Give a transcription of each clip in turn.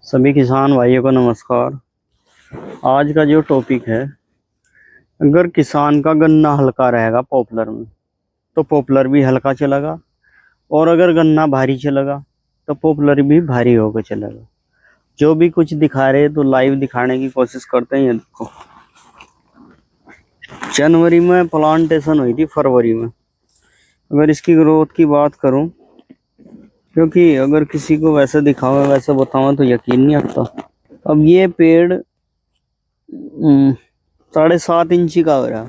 सभी किसान भाइयों को नमस्कार। आज का जो टॉपिक है, अगर किसान का गन्ना हल्का रहेगा पॉपुलर में तो पॉपुलर भी हल्का चलेगा, और अगर गन्ना भारी चलेगा तो पॉपुलर भी भारी होकर चलेगा। जो भी कुछ दिखा रहे तो लाइव दिखाने की कोशिश करते हैं। ये देखो, जनवरी में प्लांटेशन हुई थी, फरवरी में। अगर इसकी ग्रोथ की बात करूं, क्योंकि अगर किसी को वैसे दिखाऊं वैसे बताऊं तो यकीन नहीं आता। अब ये पेड़ 7.5 इंची का हो रहा,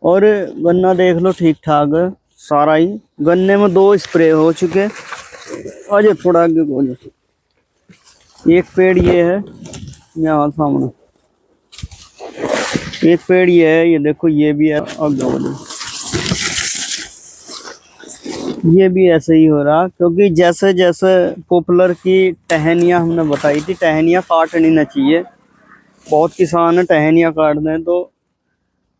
और गन्ना देख लो ठीक ठाक है सारा ही। गन्ने में 2 स्प्रे हो चुके। आज थोड़ा आगे बोलो, एक पेड़ ये है यहाँ सामने, एक पेड़ ये है, ये देखो ये भी है। आगे बोलो, ये भी ऐसे ही हो रहा, क्योंकि जैसे जैसे पॉपुलर की टहनियाँ हमने बताई थी, टहनियाँ काटनी ना चाहिए। बहुत किसान टहनियाँ काट दें तो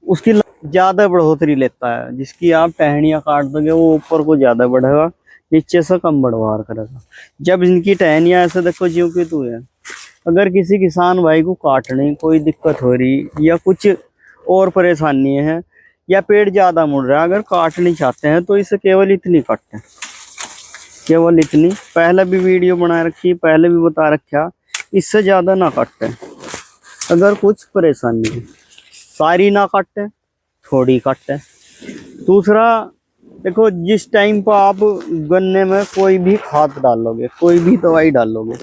उसकी ज्यादा बढ़ोतरी लेता है। जिसकी आप टहनियाँ काट दोगे वो ऊपर को ज्यादा बढ़ेगा, नीचे से कम बढ़वार करेगा। जब इनकी टहनियाँ ऐसे देखो ज्यों की तू है। अगर किसी किसान भाई को काटने कोई दिक्कत हो रही या कुछ और परेशानी है, या पेड़ ज्यादा मुड़ रहा है, अगर काटनी चाहते हैं तो इसे केवल इतनी काटें, केवल इतनी। पहले भी वीडियो बना रखी, पहले भी बता रखा, इससे ज्यादा ना काटें। अगर कुछ परेशानी है, सारी ना काटें, थोड़ी काटें। दूसरा देखो, जिस टाइम पर आप गन्ने में कोई भी खाद डालोगे, कोई भी दवाई डालोगे,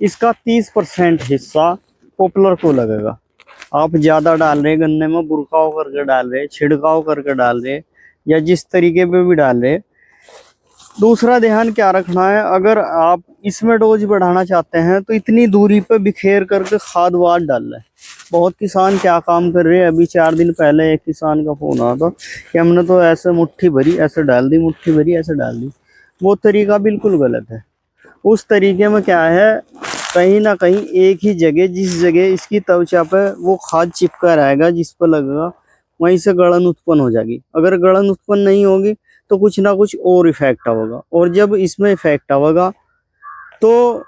इसका 30% हिस्सा पॉपुलर को लगेगा। आप ज्यादा डाल रहे गन्ने में, बुरकाव करके डाल रहे, छिड़काव करके डाल रहे, या जिस तरीके पे भी डाल रहे। दूसरा ध्यान क्या रखना है, अगर आप इसमें डोज बढ़ाना चाहते हैं तो इतनी दूरी पे बिखेर करके खाद वाद डाल रहे। बहुत किसान क्या काम कर रहे हैं, अभी 4 दिन पहले एक किसान का फोन आया था कि हमने तो ऐसे मुट्ठी भरी ऐसे डाल दी, मुट्ठी भरी ऐसे डाल दी। वो तरीका बिल्कुल गलत है। उस तरीके में क्या है, कहीं ना कहीं एक ही जगह, जिस जगह इसकी त्वचा पे वो खाद चिपका रहेगा, जिस पर लगेगा वहीं से गलन उत्पन्न हो जाएगी। अगर गलन उत्पन्न नहीं होगी तो कुछ ना कुछ और इफेक्ट होगा, और जब इसमें इफेक्ट होगा तो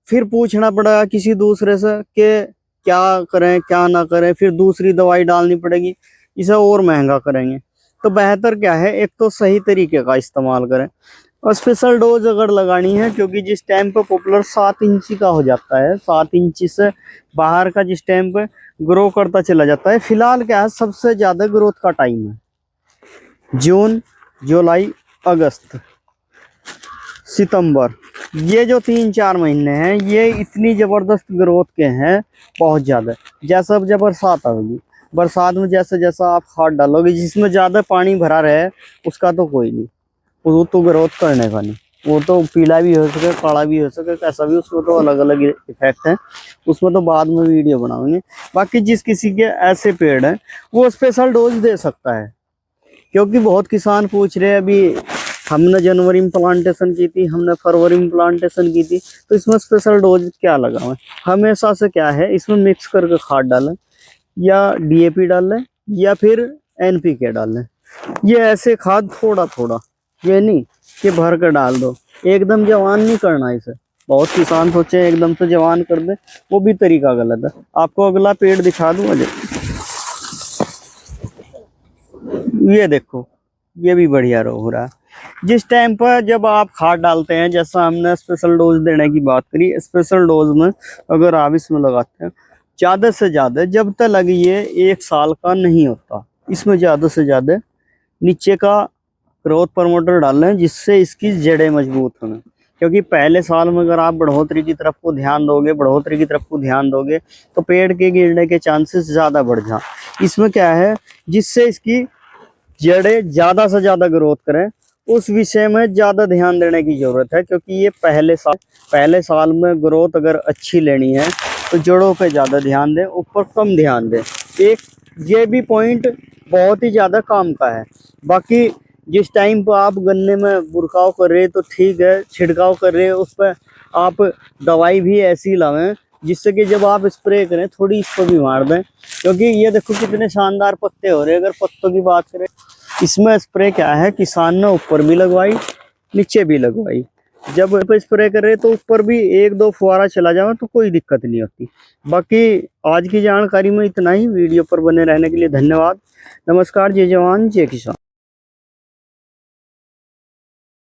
फिर पूछना पड़ेगा किसी दूसरे से कि क्या करें क्या ना करें, फिर दूसरी दवाई डालनी पड़ेगी, इसे और महंगा करेंगे। तो बेहतर क्या है, एक तो सही तरीके का इस्तेमाल करें, और स्पेशल डोज अगर लगानी है, क्योंकि जिस टाइम पे पॉपुलर 7 इंची का हो जाता है, 7 इंची से बाहर का जिस टाइम पे ग्रो करता चला जाता है। फिलहाल क्या है, सबसे ज्यादा ग्रोथ का टाइम है जून, जुलाई, अगस्त, सितंबर। ये जो 3-4 महीने हैं, ये इतनी जबरदस्त ग्रोथ के हैं, बहुत ज्यादा। जैसा जब बरसात आएगी, बरसात में जैसे जैसा आप खाद डालोगे, जिसमें ज्यादा पानी भरा रहे उसका तो कोई नहीं, वो तो ग्रोथ करने का नहीं। वो तो पीला भी हो सके, काला भी हो सके, कैसा भी, उसमें तो अलग अलग इफेक्ट है। उसमें तो बाद में वीडियो बनाएंगे। बाकी जिस किसी के ऐसे पेड़ हैं वो स्पेशल डोज दे सकता है, क्योंकि बहुत किसान पूछ रहे हैं। अभी हमने जनवरी में प्लांटेशन की थी, हमने फरवरी में प्लांटेशन की थी, तो इसमें स्पेशल डोज क्या लगा हुआ है। हमेशा से क्या है, इसमें मिक्स करके खाद डालें, या डीएपी डालें, या फिर एनपीके डालें। ये ऐसे खाद थोड़ा थोड़ा, ये नहीं कि भर कर डाल दो। एकदम जवान नहीं करना इसे। बहुत किसान सोचे एकदम से जवान कर दे, वो भी तरीका गलत है। आपको अगला पेड़ दिखा दूं अजय, ये देखो, ये भी बढ़िया हो रहा है। जिस टाइम पर जब आप खाद डालते हैं, जैसा हमने स्पेशल डोज देने की बात करी, स्पेशल डोज में अगर आप इसमें लगाते हैं ज्यादा से ज्यादा, जब तक लगी ये 1 साल का नहीं होता, इसमें ज्यादा से ज्यादा नीचे का ग्रोथ प्रमोटर डाल लें, जिससे इसकी जड़ें मजबूत हों। क्योंकि पहले साल में अगर आप बढ़ोतरी की तरफ को ध्यान दोगे, बढ़ोतरी की तरफ को ध्यान दोगे, तो पेड़ के गिरने के चांसेस ज्यादा बढ़ जाए। इसमें क्या है, जिससे इसकी जड़ें ज्यादा से ज्यादा ग्रोथ करें, उस विषय में ज्यादा ध्यान देने की जरूरत है। क्योंकि ये पहले साल में ग्रोथ अगर अच्छी लेनी है तो जड़ों पे ज्यादा ध्यान दें, ऊपर कम ध्यान दें। एक ये भी पॉइंट बहुत ही ज्यादा काम का है। बाकी जिस टाइम पर आप गन्ने में बुरकाव कर रहे तो ठीक है, छिड़काव कर रहे उस पर आप दवाई भी ऐसी लावें जिससे कि जब आप स्प्रे करें थोड़ी इसको भी मार दें। क्योंकि ये देखो कितने शानदार पत्ते हो रहे हैं। अगर पत्तों की बात करें, इसमें स्प्रे क्या है, किसान ने ऊपर भी लगवाई, नीचे भी लगवाई। जब स्प्रे करे तो ऊपर भी 1-2 फुहारा चला जाए तो कोई दिक्कत नहीं होती। बाकी आज की जानकारी में इतना ही। वीडियो पर बने रहने के लिए धन्यवाद। नमस्कार। जय जवान जय किसान।